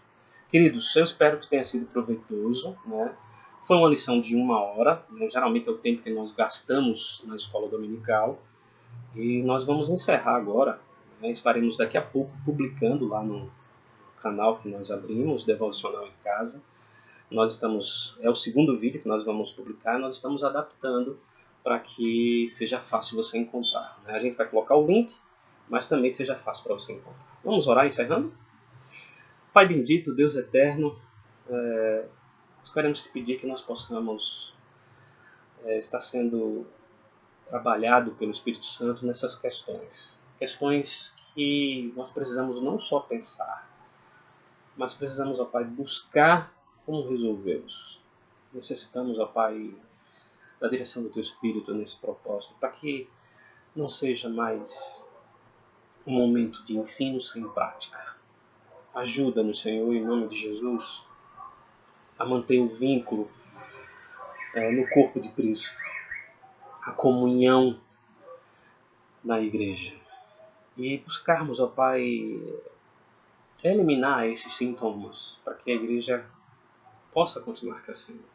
Queridos, eu espero que tenha sido proveitoso. Né? Foi uma lição de 1 hora, né? Geralmente é o tempo que nós gastamos na escola dominical. E nós vamos encerrar agora. Né? Estaremos daqui a pouco publicando lá no canal que nós abrimos, Devocional em Casa. É o segundo vídeo que nós vamos publicar. Nós estamos adaptando para que seja fácil você encontrar. Né? A gente vai colocar o link, mas também seja fácil para você encontrar. Vamos orar encerrando? Pai bendito, Deus eterno, nós queremos te pedir que nós possamos estar sendo trabalhado pelo Espírito Santo nessas questões. Questões que nós precisamos não só pensar, mas precisamos, ó Pai, buscar como resolvê-los. Necessitamos, ó Pai, da direção do Teu Espírito nesse propósito, para que não seja mais um momento de ensino sem prática. Ajuda-nos, Senhor, em nome de Jesus, a manter o vínculo no corpo de Cristo, a comunhão na igreja. E buscarmos, ó Pai, eliminar esses sintomas, para que a igreja possa continuar crescendo.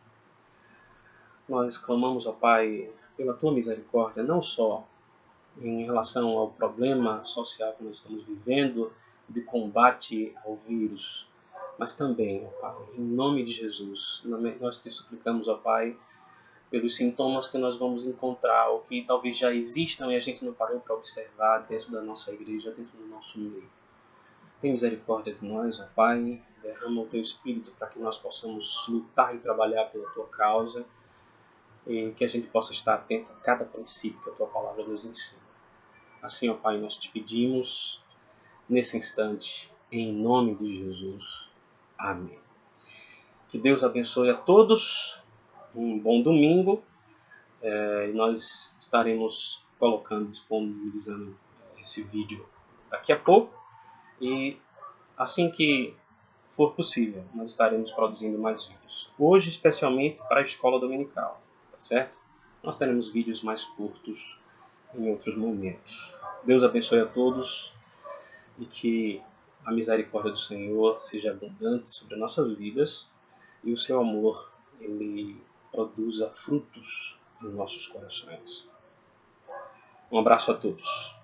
Nós clamamos, ó Pai, pela Tua misericórdia, não só em relação ao problema social que nós estamos vivendo, de combate ao vírus, mas também, ó Pai, em nome de Jesus, nós te suplicamos, ó Pai, pelos sintomas que nós vamos encontrar, ou que talvez já existam e a gente não parou para observar dentro da nossa igreja, dentro do nosso meio. Tem misericórdia de nós, ó Pai, derrama o Teu Espírito para que nós possamos lutar e trabalhar pela Tua causa, e que a gente possa estar atento a cada princípio que a Tua palavra nos ensina. Assim, ó Pai, nós te pedimos nesse instante, em nome de Jesus. Amém. Que Deus abençoe a todos, um bom domingo, e nós estaremos disponibilizando esse vídeo daqui a pouco, e assim que for possível, nós estaremos produzindo mais vídeos. Hoje, especialmente para a escola dominical, tá certo? Nós teremos vídeos mais curtos em outros momentos. Deus abençoe a todos e que a misericórdia do Senhor seja abundante sobre nossas vidas e o seu amor ele produza frutos nos nossos corações. Um abraço a todos.